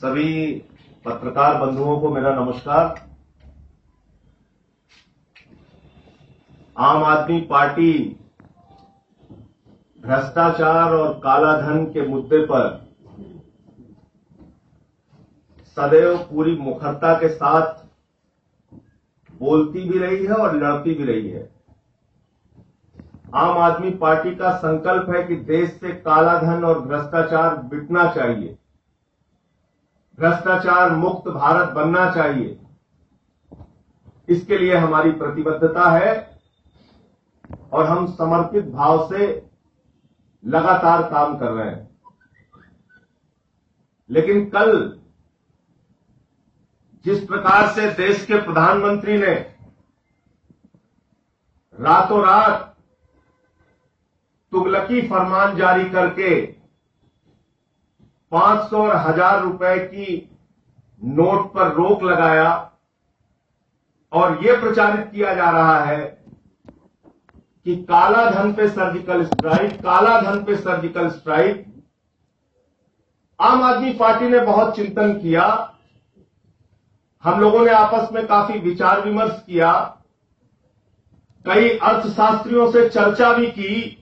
सभी पत्रकार बंधुओं को मेरा नमस्कार। आम आदमी पार्टी भ्रष्टाचार और कालाधन के मुद्दे पर सदैव पूरी मुखरता के साथ बोलती भी रही है और लड़ती भी रही है। आम आदमी पार्टी का संकल्प है कि देश से कालाधन और भ्रष्टाचार मिटना चाहिए, भ्रष्टाचार मुक्त भारत बनना चाहिए। इसके लिए हमारी प्रतिबद्धता है और हम समर्पित भाव से लगातार काम कर रहे हैं। लेकिन कल जिस प्रकार से देश के प्रधानमंत्री ने रातों रात तुगलकी फरमान जारी करके 500 और 1000 रुपए की नोट पर रोक लगाया और यह प्रचारित किया जा रहा है कि काला धन पे सर्जिकल स्ट्राइक, काला धन पे सर्जिकल स्ट्राइक। आम आदमी पार्टी ने बहुत चिंतन किया, हम लोगों ने आपस में काफी विचार विमर्श किया, कई अर्थशास्त्रियों से चर्चा भी की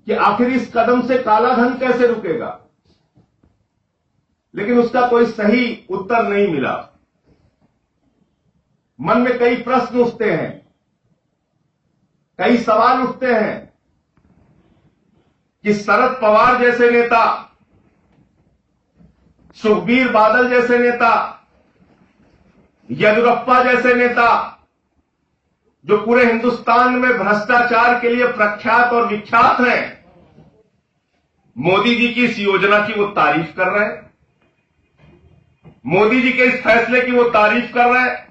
कि आखिर इस कदम से कालाधन कैसे रुकेगा, लेकिन उसका कोई सही उत्तर नहीं मिला। मन में कई प्रश्न उठते हैं, कई सवाल उठते हैं कि शरद पवार जैसे नेता, सुखबीर बादल जैसे नेता, येदियुरप्पा जैसे नेता, जो पूरे हिंदुस्तान में भ्रष्टाचार के लिए प्रख्यात और विख्यात हैं, मोदी जी की इस योजना की वो तारीफ कर रहे हैं, मोदी जी के इस फैसले की वो तारीफ कर रहे हैं,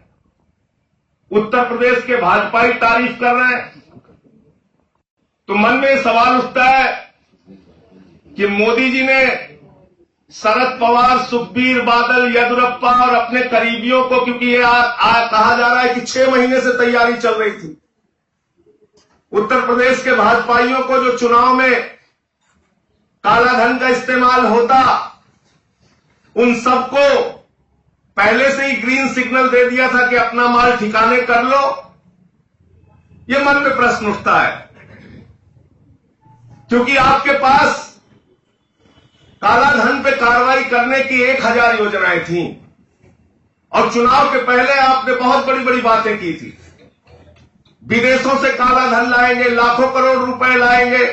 उत्तर प्रदेश के भाजपाई तारीफ कर रहे हैं। तो मन में सवाल उठता है कि मोदी जी ने शरद पवार, सुखबीर बादल, येदियुरप्पा और अपने करीबियों को, क्योंकि ये कहा जा रहा है कि 6 महीने से तैयारी चल रही थी, उत्तर प्रदेश के भाजपाइयों को जो चुनाव में कालाधन का इस्तेमाल होता, उन सबको पहले से ही ग्रीन सिग्नल दे दिया था कि अपना माल ठिकाने कर लो। ये मन में प्रश्न उठता है, क्योंकि आपके पास कालाधन पे कार्रवाई करने की 1000 योजनाएं थीं और चुनाव के पहले आपने बहुत बड़ी बड़ी बातें की थी। विदेशों से कालाधन लाएंगे, लाखों करोड़ रुपए लाएंगे।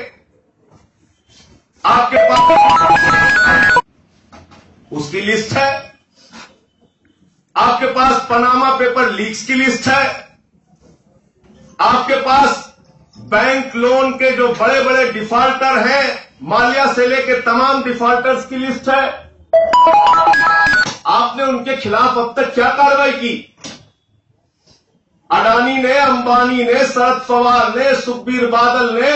आपके पास उसकी लिस्ट है, आपके पास पनामा पेपर लीक्स की लिस्ट है, आपके पास बैंक लोन के जो बड़े बड़े डिफॉल्टर हैं, माल्या से लेकर तमाम डिफॉल्टर्स की लिस्ट है। आपने उनके खिलाफ अब तक क्या कार्रवाई की? अडानी ने, अंबानी ने, शरद पवार ने, सुखबीर बादल ने,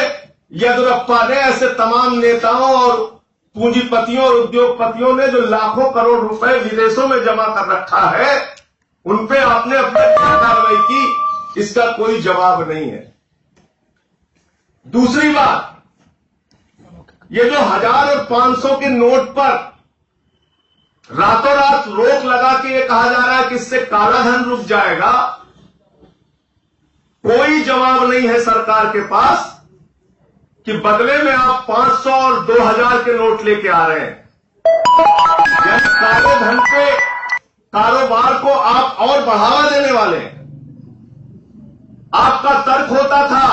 येदियुरप्पा ने, ऐसे तमाम नेताओं और पूंजीपतियों और उद्योगपतियों ने जो लाखों करोड़ रुपए विदेशों में जमा कर रखा है, उन पे आपने अब तक क्या कार्रवाई की? इसका कोई जवाब नहीं है। दूसरी बात, ये जो 1000 और 500 के नोट पर रातों रात रोक लगा के ये कहा जा रहा है कि इससे कालाधन रुक जाएगा, कोई जवाब नहीं है सरकार के पास कि बदले में आप 500 और 2000 के नोट लेके आ रहे हैं। यानी काले धन के कारोबार को आप और बढ़ावा देने वाले हैं। आपका तर्क होता था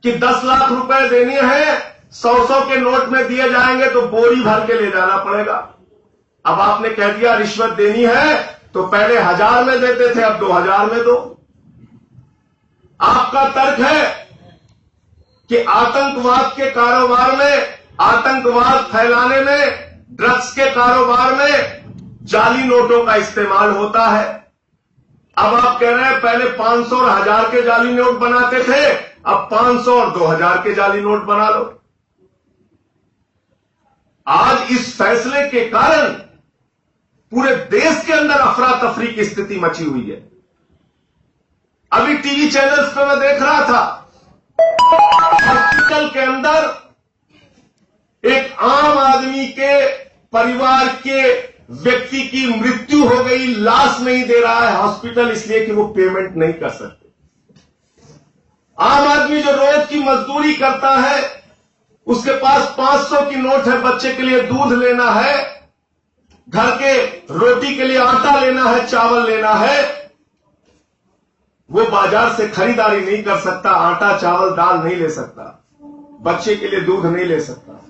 कि 10 लाख रुपए देने हैं, 100 के नोट में दिए जाएंगे तो बोरी भर के ले जाना पड़ेगा। अब आपने कह दिया रिश्वत देनी है तो पहले 1000 में देते थे, अब 2000 में दो। आपका तर्क है कि आतंकवाद के कारोबार में, आतंकवाद फैलाने में, ड्रग्स के कारोबार में जाली नोटों का इस्तेमाल होता है। अब आप कह रहे हैं पहले 500 और 1000 के जाली नोट बनाते थे, अब 500 और 2000 के जाली नोट बना लो। आज इस फैसले के कारण पूरे देश के अंदर अफरा तफरी की स्थिति मची हुई है। अभी टीवी चैनल्स पे मैं देख रहा था, हॉस्पिटल के अंदर एक आम आदमी के परिवार के व्यक्ति की मृत्यु हो गई, लाश नहीं दे रहा है हॉस्पिटल, इसलिए कि वो पेमेंट नहीं कर सकते। आम आदमी जो रोज की मजदूरी करता है, उसके पास 500 की नोट है, बच्चे के लिए दूध लेना है, घर के रोटी के लिए आटा लेना है, चावल लेना है, वो बाजार से खरीदारी नहीं कर सकता, आटा चावल दाल नहीं ले सकता, बच्चे के लिए दूध नहीं ले सकता।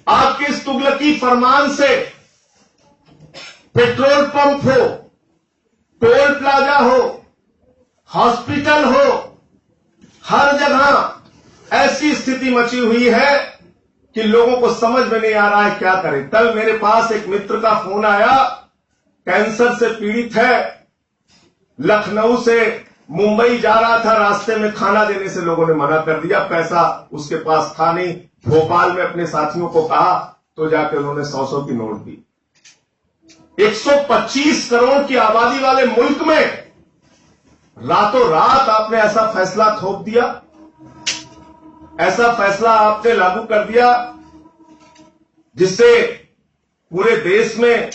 आपके इस तुगलकी फरमान से पेट्रोल पंप हो, टोल प्लाजा हो, हॉस्पिटल हो, हर जगह ऐसी स्थिति मची हुई है कि लोगों को समझ में नहीं आ रहा है क्या करें। कल मेरे पास एक मित्र का फोन आया, कैंसर से पीड़ित है, लखनऊ से मुंबई जा रहा था, रास्ते में खाना देने से लोगों ने मना कर दिया, पैसा उसके पास था नहीं। भोपाल में अपने साथियों को कहा तो जाकर उन्होंने 100 की नोट दी। 125 करोड़ की आबादी वाले मुल्क में रातों रात आपने ऐसा फैसला थोप दिया, ऐसा फैसला आपने लागू कर दिया जिससे पूरे देश में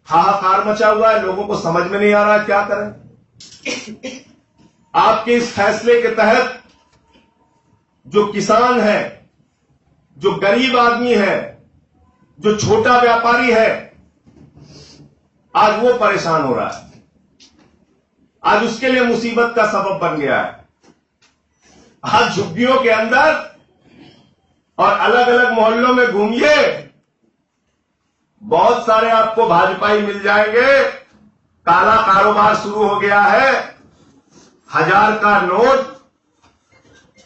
हाहाकार मचा हुआ है। लोगों को समझ में नहीं आ रहा है क्या करें। आपके इस फैसले के तहत जो किसान है, जो गरीब आदमी है, जो छोटा व्यापारी है, आज वो परेशान हो रहा है, आज उसके लिए मुसीबत का सबब बन गया है। आज झुग्गियों के अंदर और अलग अलग मोहल्लों में घूमिए, बहुत सारे आपको भाजपाई मिल जाएंगे। काला कारोबार शुरू हो गया है, 1000 का नोट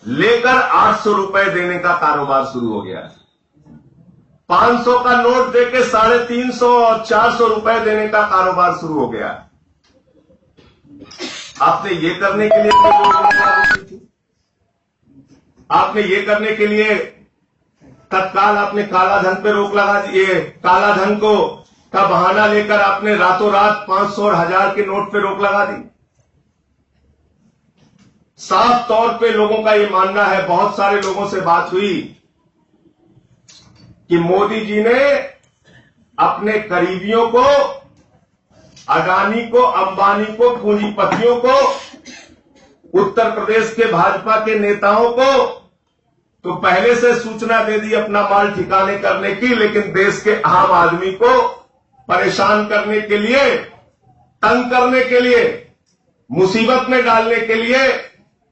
लेकर 800 रुपए देने का कारोबार शुरू हो गया है। 500 का नोट देके 350 और 400 रुपए देने का कारोबार शुरू हो गया है। आपने ये करने के लिए आपने ये करने के लिए तत्काल आपने काला धन पे रोक लगा दी। काला धन को का बहाना लेकर आपने रातों रात 500 और 1000 के नोट पे रोक लगा दी। साफ तौर पे लोगों का ये मानना है, बहुत सारे लोगों से बात हुई कि मोदी जी ने अपने करीबियों को, अडानी को, अंबानी को, पूंजीपतियों को, उत्तर प्रदेश के भाजपा के नेताओं को तो पहले से सूचना दे दी अपना माल ठिकाने करने की, लेकिन देश के आम आदमी को परेशान करने के लिए, तंग करने के लिए, मुसीबत में डालने के लिए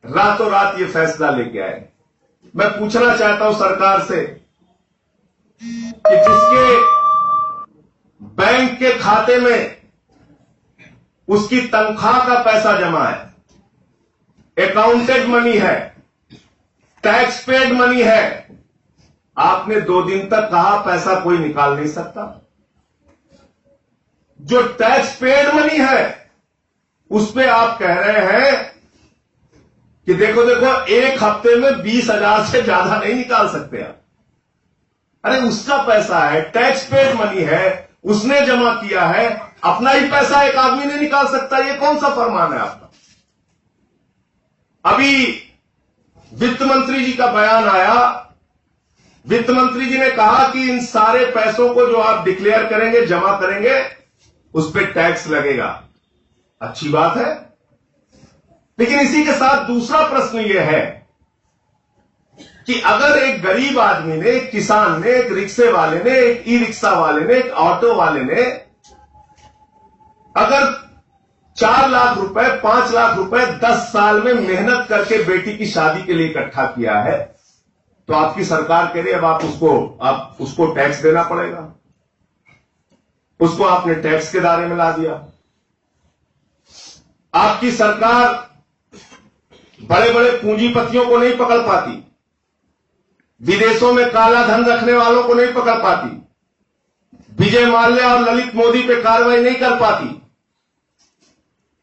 रातों रात ये फैसला लेके आए। मैं पूछना चाहता हूं सरकार से कि जिसके बैंक के खाते में उसकी तनख्वाह का पैसा जमा है, अकाउंटेड मनी है, टैक्स पेड मनी है, आपने 2 दिन तक कहा पैसा कोई निकाल नहीं सकता। जो टैक्स पेड मनी है उस पे आप कह रहे हैं कि देखो देखो 1 हफ्ते में 20,000 से ज्यादा नहीं निकाल सकते आप। अरे उसका पैसा है, टैक्स पेड मनी है, उसने जमा किया है, अपना ही पैसा एक आदमी नहीं निकाल सकता। ये कौन सा फरमान है आपका? अभी वित्त मंत्री जी का बयान आया, वित्त मंत्री जी ने कहा कि इन सारे पैसों को जो आप डिक्लेयर करेंगे, जमा करेंगे, उस पर टैक्स लगेगा। अच्छी बात है, लेकिन इसी के साथ दूसरा प्रश्न यह है कि अगर एक गरीब आदमी ने, एक किसान ने, एक रिक्शे वाले ने, एक ई रिक्शा वाले ने, एक ऑटो वाले ने अगर 4 लाख रुपए, 5 लाख रुपए 10 साल में मेहनत करके बेटी की शादी के लिए इकट्ठा किया है, तो आपकी सरकार कह रही है अब आप उसको टैक्स देना पड़ेगा। उसको आपने टैक्स के दायरे में ला दिया। आपकी सरकार बड़े बड़े पूंजीपतियों को नहीं पकड़ पाती, विदेशों में काला धन रखने वालों को नहीं पकड़ पाती, विजय माल्या और ललित मोदी पे कार्रवाई नहीं कर पाती,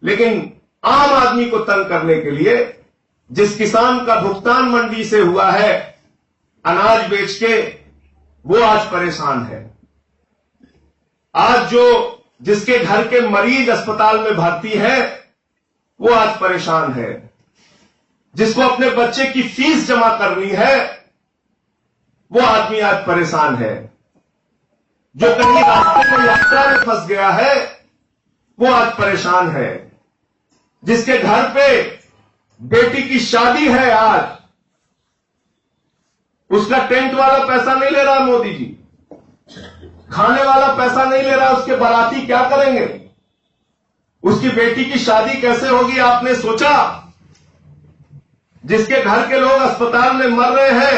लेकिन आम आदमी को तंग करने के लिए, जिस किसान का भुगतान मंडी से हुआ है अनाज बेच के, वो आज परेशान है। आज जिसके घर के मरीज अस्पताल में भर्ती है, वो आज परेशान है। जिसको अपने बच्चे की फीस जमा करनी है, वो आदमी आज परेशान है। जो कहीं रास्ते में यात्रा में फंस गया है वो आज परेशान है। जिसके घर पे बेटी की शादी है आज, उसका टेंट वाला पैसा नहीं ले रहा मोदी जी, खाने वाला पैसा नहीं ले रहा, उसके बाराती क्या करेंगे, उसकी बेटी की शादी कैसे होगी आपने सोचा? जिसके घर के लोग अस्पताल में मर रहे हैं,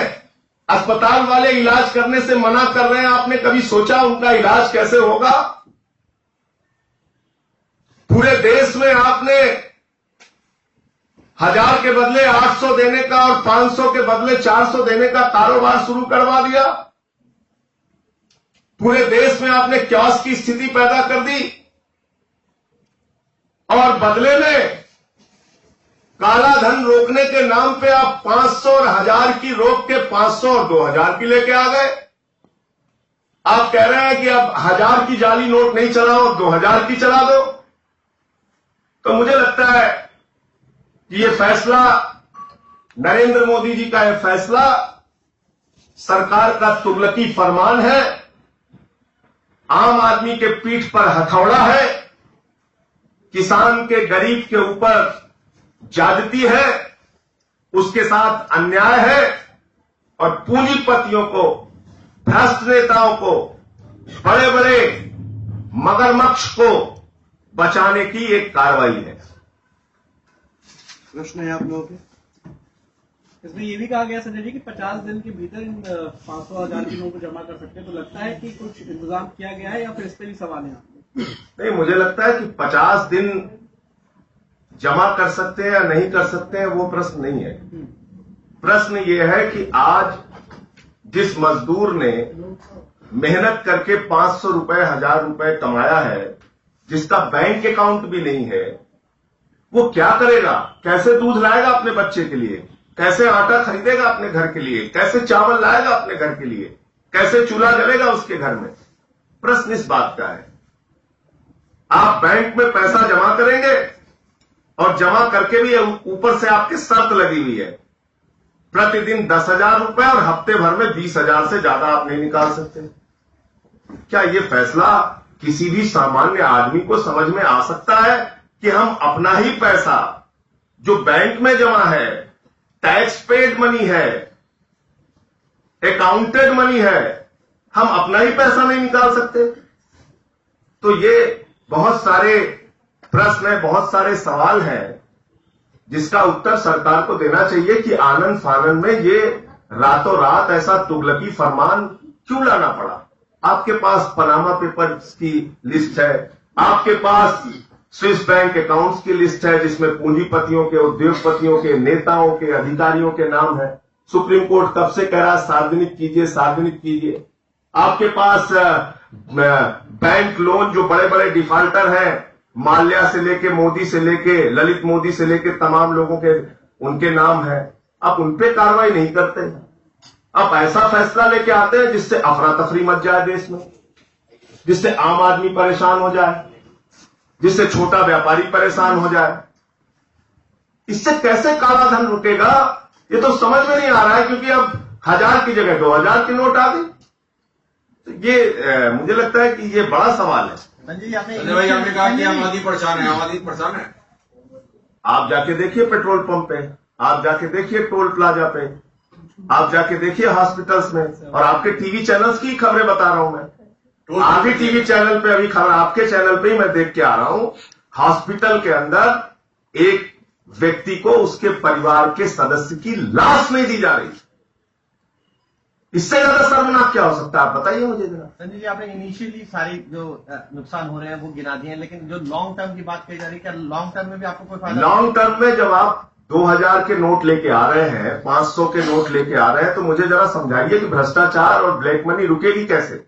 अस्पताल वाले इलाज करने से मना कर रहे हैं, आपने कभी सोचा उनका इलाज कैसे होगा? पूरे देश में आपने 1000 के बदले 800 देने का और 500 के बदले 400 देने का कारोबार शुरू करवा दिया। पूरे देश में आपने क्योस की स्थिति पैदा कर दी और बदले में काला धन रोकने के नाम पे आप 500 और 1000 की रोक के 500 और 2000 की लेके आ गए। आप कह रहे हैं कि अब 1000 की जाली नोट नहीं चलाओ, 2000 की चला दो। तो मुझे लगता है कि ये फैसला, नरेंद्र मोदी जी का यह फैसला सरकार का तुगलकी फरमान है, आम आदमी के पीठ पर हथौड़ा है, किसान के गरीब के ऊपर ज्यादती है, उसके साथ अन्याय है और पूंजीपतियों को, भ्रष्ट नेताओं को, बड़े बड़े मगरमच्छ को बचाने की एक कार्रवाई है। प्रश्न है आप लोगों के? इसमें ये भी कहा गया संजय जी कि 50 दिन के भीतर इन 500,000 की नोट को जमा कर सकते हैं, तो लगता है कि कुछ इंतजाम किया गया है या फिर इस पर भी सवाल है? नहीं, मुझे लगता है कि 50 दिन जमा कर सकते हैं या नहीं कर सकते हैं वो प्रश्न नहीं है। प्रश्न ये है कि आज जिस मजदूर ने मेहनत करके 500 रुपए 1000 रुपए कमाया है, जिसका बैंक अकाउंट भी नहीं है, वो क्या करेगा? कैसे दूध लाएगा अपने बच्चे के लिए? कैसे आटा खरीदेगा अपने घर के लिए? कैसे चावल लाएगा अपने घर के लिए? कैसे चूल्हा जलेगा उसके घर में? प्रश्न इस बात का है। आप बैंक में पैसा जमा करेंगे और जमा करके भी ऊपर से आपकी शर्त लगी हुई है, प्रतिदिन 10,000 रुपए और हफ्ते भर में 20,000 से ज्यादा आप नहीं निकाल सकते। क्या ये फैसला किसी भी सामान्य आदमी को समझ में आ सकता है कि हम अपना ही पैसा जो बैंक में जमा है, टैक्स पेड मनी है, अकाउंटेड मनी है, हम अपना ही पैसा नहीं निकाल सकते? तो ये बहुत सारे प्रश्न है, बहुत सारे सवाल हैं जिसका उत्तर सरकार को देना चाहिए कि आनंद फानंद में ये रातों रात ऐसा तुगलकी फरमान क्यों लाना पड़ा। आपके पास पनामा पेपर्स की लिस्ट है, आपके पास स्विस बैंक अकाउंट्स की लिस्ट है जिसमें पूंजीपतियों के, उद्योगपतियों के, नेताओं के, अधिकारियों के नाम है। सुप्रीम कोर्ट कब से कह रहा है सार्वजनिक कीजिए, सार्वजनिक कीजिए। आपके पास बैंक लोन जो बड़े बड़े डिफाल्टर हैं, माल्या से लेके, मोदी से लेके, ललित मोदी से लेके तमाम लोगों के उनके नाम है। आप उन पे कार्रवाई नहीं करते। आप ऐसा फैसला लेके आते हैं जिससे अफरा तफरी मच जाए देश में, जिससे आम आदमी परेशान हो जाए, जिससे छोटा व्यापारी परेशान हो जाए। इससे कैसे काला धन रुकेगा ये तो समझ में नहीं आ रहा है, क्योंकि अब 1000 की जगह 2000 की नोट आ गई। तो ये मुझे लगता है कि ये बड़ा सवाल है। संजय भाई, आपने कहा कि आम आदमी परेशान है, आम आदमी परेशान है। आप जाके देखिए पेट्रोल पंप पे, आप जाके देखिए टोल प्लाजा पे, आप जाके देखिए हॉस्पिटल्स में, और आपके टीवी चैनल्स की खबरें बता रहा हूं मैं। आप ही टीवी चैनल पे अभी खबर, आपके चैनल पे ही मैं देख के आ रहा हूं, हॉस्पिटल के अंदर एक व्यक्ति को उसके परिवार के सदस्य की लाश नहीं दी जा रही। इससे ज्यादा शर्मनाक क्या हो सकता है? आप बताइए मुझे जरा। संजय जी, आपने इनिशियली सारी जो नुकसान हो रहे हैं वो गिना दिए हैं, लेकिन जो लॉन्ग टर्म की बात कही जा रही है, क्या लॉन्ग टर्म में भी आपको कोई फायदा? लॉन्ग टर्म में जब आप 2000 के नोट लेके आ रहे हैं, 500 के नोट लेके आ रहे हैं, तो मुझे जरा समझाइए कि भ्रष्टाचार और ब्लैक मनी रुकेगी कैसे?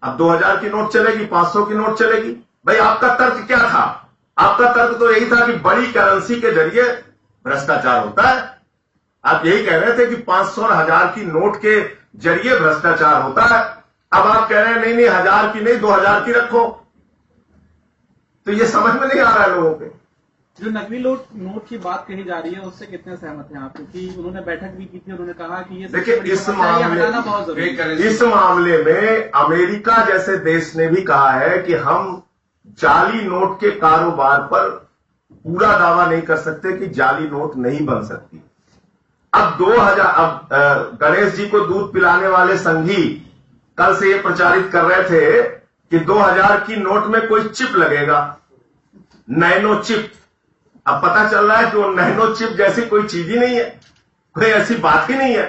अब 2000 की नोट चलेगी, 500 की नोट चलेगी। भाई आपका तर्क क्या था? आपका तर्क तो यही था कि बड़ी करेंसी के जरिए भ्रष्टाचार होता है। आप यही कह रहे थे कि 500 और 1000 की नोट के जरिए भ्रष्टाचार होता है। अब आप कह रहे हैं नहीं 1000 की नहीं 2000 की रखो। तो ये समझ में नहीं आ रहा है लोगों के। जो नकली नोट की बात कही जा रही है उससे कितने सहमत हैं आप? क्योंकि उन्होंने बैठक भी की थी, उन्होंने कहा कि ये देखिए इस हटाना बहुत जरूरी है। इस मामले में अमेरिका जैसे देश ने भी कहा है कि हम जाली नोट के कारोबार पर पूरा दावा नहीं कर सकते कि जाली नोट नहीं बन सकती। अब गणेश जी को दूध पिलाने वाले संघी कल से ये प्रचारित कर रहे थे कि 2000 की नोट में कोई चिप लगेगा, नैनो चिप। अब पता चल रहा है कि वो नैनो चिप जैसी कोई चीज ही नहीं है, कोई ऐसी बात ही नहीं है।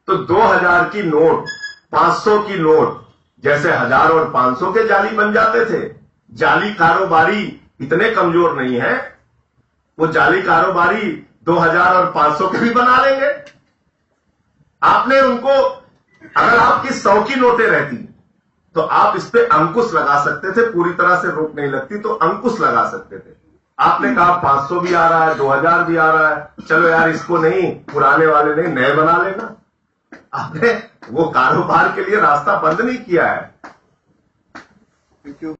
तो 2000 की नोट, 500 की नोट जैसे 1000 और 500 के जाली बन जाते थे। जाली कारोबारी इतने कमजोर नहीं है, वो जाली कारोबारी 2000 और 500 के भी बना लेंगे। आपने उनको, अगर आपकी 100 की नोटें रहती तो आप इस पे अंकुश लगा सकते थे, पूरी तरह से रोक नहीं लगती तो अंकुश लगा सकते थे। आपने कहा 500 भी आ रहा है, 2000 भी आ रहा है, चलो यार इसको नहीं, पुराने वाले नहीं, नए बना लेना। आपने वो कारोबार के लिए रास्ता बंद नहीं किया है। Thank you.